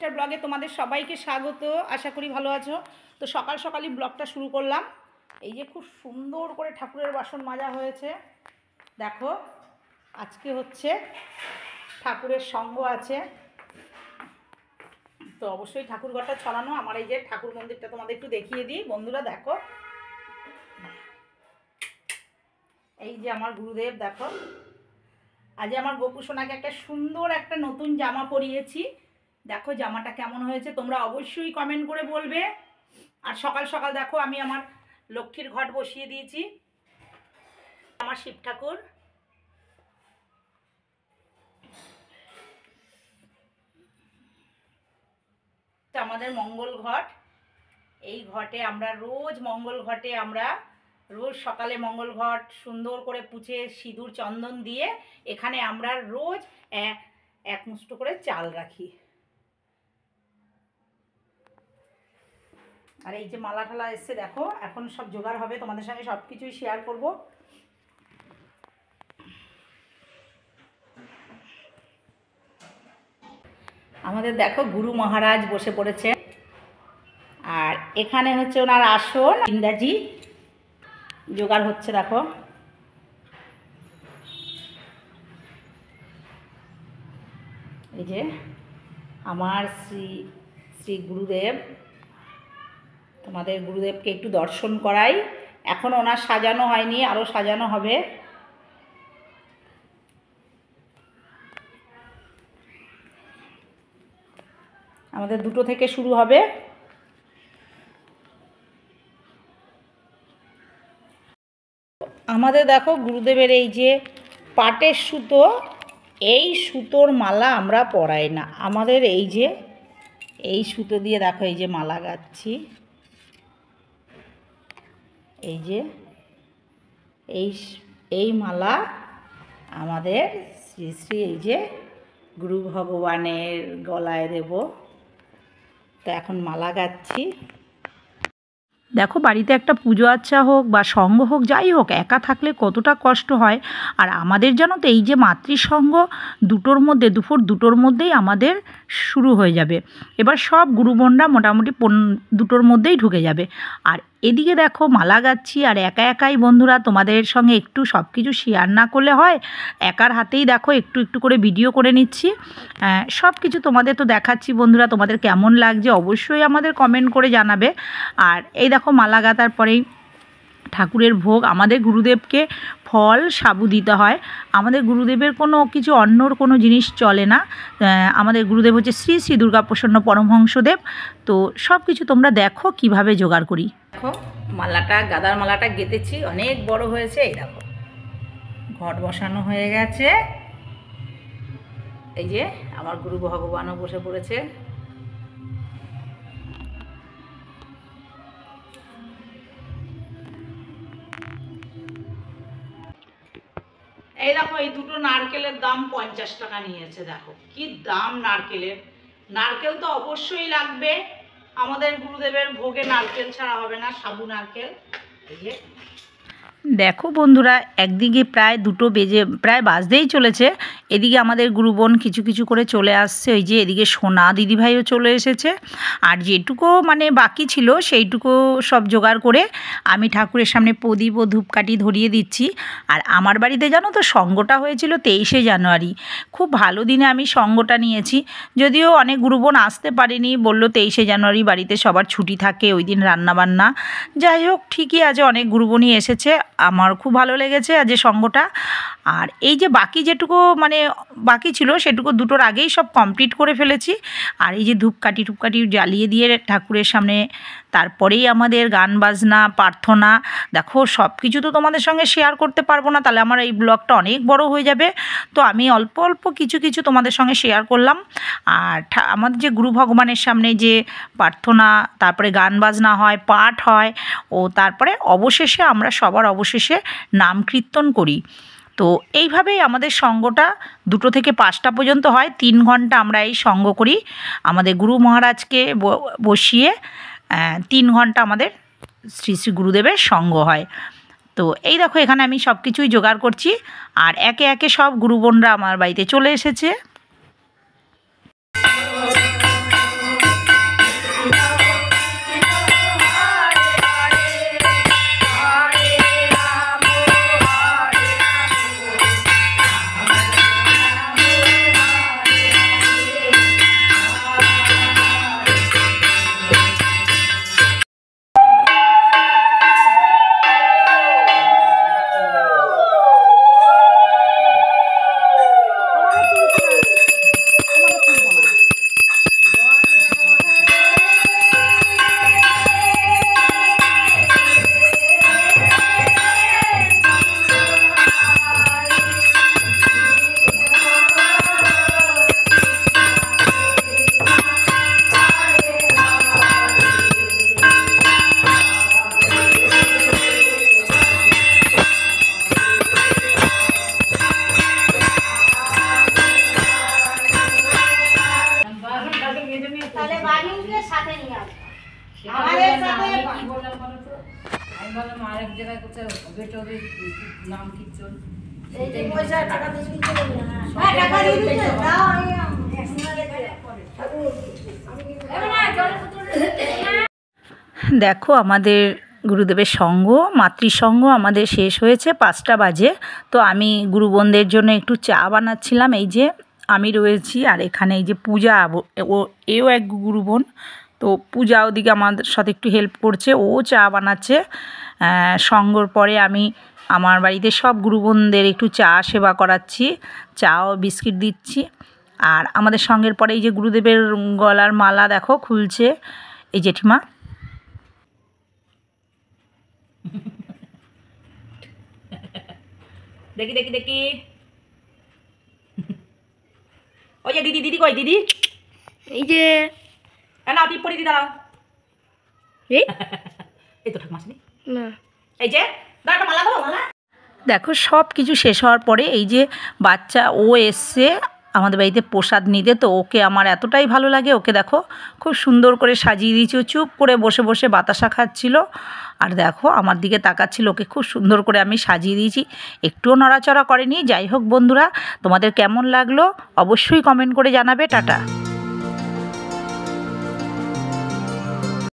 Mister ব্লগে তোমাদের সবাইকে স্বাগত। আশা করি ভালো আছো। তো সকাল সকালই ব্লগটা শুরু করলাম। এই যে খুব সুন্দর করে ঠাকুরের বাসন মাজা হয়েছে। দেখো আজকে হচ্ছে ঠাকুরের সঙ্গ আছে, তো অবশ্যই ঠাকুর ঘরটা ছড়ানো। আমার এই যে ঠাকুর মন্দিরটা তোমাদের একটু দেখিয়ে দিই বন্ধুরা। দেখো এই যে আমার গুরুদেব, দেখো আজ আমার গোপু সোনাকে একটা সুন্দর একটা নতুন জামা পরিয়েছি। দেখো জামাটা কেমন হয়েছে তোমরা অবশ্যই কমেন্ট করে বলবে। আর সকাল সকাল দেখো আমি আমার লক্ষ্মীর ঘট বসিয়ে দিয়েছি। আমার শিব ঠাকুর, আমাদের মঙ্গল ঘট। এই ঘটে আমরা রোজ রোজ সকালে মঙ্গল ঘট সুন্দর করে পুছে সিঁদুর চন্দন দিয়ে এখানে আমরা রোজ এক মুঠো করে চাল রাখি। আর এই যে মালা ঠালা এসছে দেখো, এখন সব জোগাড় হবে, তোমাদের সঙ্গে সব কিছুই শেয়ার করব। আমাদের দেখো গুরু মহারাজ বসে পড়েছে, আর এখানে হচ্ছে ওনার আসন। ইন্দাজি জোগাড় হচ্ছে দেখো। এই যে আমার শ্রী শ্রী গুরুদেব, তোমাদের গুরুদেবকে একটু দর্শন করাই। এখন ওনার সাজানো হয়নি, আরও সাজানো হবে। আমাদের 2টো থেকে শুরু হবে। আমাদের দেখো গুরুদেবের এই যে পাটের সুতো, এই সুতোর মালা আমরা পরাই না। আমাদের এই যে এই সুতো দিয়ে দেখো এই যে মালা গাচ্ছি। এই যে এই মালা আমাদের শ্রী শ্রী এই যে গুরু ভগবানের গলায় দেব। তো এখন মালা গাচ্ছি। দেখো বাড়িতে একটা পুজো আচ্ছা হোক বা সঙ্গ হোক, যাই হোক, একা থাকলে কতটা কষ্ট হয়। আর আমাদের জানো তো এই যে মাতৃসঙ্গ দুটোর মধ্যেই আমাদের শুরু হয়ে যাবে। এবার সব গুরুবোনরা মোটামুটি 2টোর মধ্যেই ঢুকে যাবে। আর এদিকে দেখো মালা গাচ্ছি, আর একা একাই বন্ধুরা তোমাদের সঙ্গে একটু সব কিছু শেয়ার না করলে হয়। একার হাতেই দেখো একটু একটু করে ভিডিও করে নিচ্ছি, সব কিছু তোমাদের তো দেখাচ্ছি বন্ধুরা। তোমাদের কেমন লাগছে অবশ্যই আমাদের কমেন্ট করে জানাবে। আর এই দেখো মালা গাঁথার পরেই ঠাকুরের ভোগ, আমাদের গুরুদেবকে ফল সাবু দিতে হয়। আমাদের গুরুদেবের কোনো কিছু অন্যর কোনো জিনিস চলে না। আমাদের গুরুদেব হচ্ছে শ্রী শ্রী দুর্গাপ্রসন্ন পরমহংসদেব। তো সব কিছু তোমরা দেখো কিভাবে জোগাড় করি। দেখো মালাটা, গাঁদার মালাটা গেঁথেছি, অনেক বড় হয়েছে। এই দেখো ঘট বসানো হয়ে গেছে। এই যে আমার গুরু ভগবানও বসে পড়েছে। এই দেখো এই 2টো নারকেলের দাম 50 টাকা নিয়েছে। দেখো কি দাম নারকেলের। নারকেল তো অবশ্যই লাগবে, আমাদের গুরুদেবের ভোগে নারকেল ছাড়া হবে না, সাবু নারকেল। এই যে দেখো বন্ধুরা একদিকে প্রায় 2টো প্রায় বাজতেই চলেছে। এদিকে আমাদের গুরুবোন কিছু কিছু করে চলে আসছে। ওই যে এদিকে সোনা দিদিভাইও চলে এসেছে। আর যেটুকু মানে বাকি ছিল সেইটুকু সব জোগাড় করে আমি ঠাকুরের সামনে প্রদীপ ও ধূপকাঠি ধরিয়ে দিচ্ছি। আর আমার বাড়িতে জানো তো সঙ্গটা হয়েছিল 23শে জানুয়ারি। খুব ভালো দিনে আমি সঙ্গটা নিয়েছি, যদিও অনেক গুরুবোন আসতে পারেনি, বললো 23শে জানুয়ারি বাড়িতে সবার ছুটি থাকে, ওই দিন রান্নাবান্না। যাই হোক ঠিকই আছে, অনেক গুরুবোনই এসেছে। আমার খুব ভালো লেগেছে আজ সঙ্গটা। আর এই যে বাকি যেটুকু মানে বাকি ছিল সেটুকু 2টোর আগেই সব কমপ্লিট করে ফেলেছি। আর এই যে ধূপকাঠি জ্বালিয়ে দিয়ে ঠাকুরের সামনে, তারপরেই আমাদের গান বাজনা প্রার্থনা। দেখো সব কিছু তো তোমাদের সঙ্গে শেয়ার করতে পারবো না, তাহলে আমার এই ব্লগটা অনেক বড় হয়ে যাবে। তো আমি অল্প অল্প কিছু কিছু তোমাদের সঙ্গে শেয়ার করলাম। আর আমাদের যে গুরু ভগবানের সামনে যে প্রার্থনা, তারপরে গান বাজনা হয়, পাঠ হয়, ও তারপরে অবশেষে আমরা সবার অবশেষে নাম কীর্তন করি। তো এইভাবেই আমাদের সঙ্গটা 2টো থেকে 5টা পর্যন্ত হয়। 3 ঘন্টা আমরা এই সঙ্গ করি। আমাদের গুরু মহারাজকে বসিয়ে 3 ঘন্টা আমাদের শ্রী শ্রী গুরুদেবের সঙ্গ হয়। তো এই দেখো এখানে আমি সব কিছুই জোগাড় করছি। আর একে একে সব গুরুবোনরা আমার বাড়িতে চলে এসেছে। বাচ্চা হবে টবে নাম কীর্তন এই যে পয়সা টাকা দিয়ে দিতে হবে না। হ্যাঁ, টাকা দিয়ে দিতে হবে। দাও আমি একসঙ্গে পরে ঠাকুর আমি কিন্তু দেখো আমাদের গুরুদেবের সঙ্গ মাতৃসঙ্গ আমাদের শেষ হয়েছে 5টা বাজে। তো আমি গুরুবোনদের জন্য একটু চা বানাচ্ছিলাম। এই যে আমি রয়েছি আর এখানে এই যে পূজা ও এও এক গুরুবোন। তো পূজা ওদিকে আমাদের সাথে একটু হেল্প করছে, ও চা বানাচ্ছে। সঙ্গর পরে আমি আমার বাড়িতে সব গুরুবোনদের একটু চা সেবা করাচ্ছি, চা ও বিস্কিট দিচ্ছি। আর আমাদের সঙ্গের পরে এই যে গুরুদেবের গলার মালা দেখো খুলছে এই জেঠিমা। দেখি দেখি দেখি, ওই যে দিদি দিদি কই দিদি, এই যে না টিপ পরি দিদি দাঁড়াও, এই তো ঠাকুমা আসেনি, না এই যে দাঁড়া মালা দাও মালা। দেখো সব কিছু শেষ হওয়ার পরে এই যে বাচ্চা ও এসছে আমাদের বাড়িতে প্রসাদ নিতে। তো ওকে আমার এতটাই ভালো লাগে, ওকে দেখো খুব সুন্দর করে সাজিয়ে দিয়েছি। ও চুপ করে বসে বসে বাতাসা খাচ্ছিল আর দেখো আমার দিকে তাকাচ্ছিল। ওকে খুব সুন্দর করে আমি সাজিয়ে দিয়েছি, একটুও নড়াচড়া করেনি। যাই হোক বন্ধুরা, তোমাদের কেমন লাগলো অবশ্যই কমেন্ট করে জানাবে। টাটা।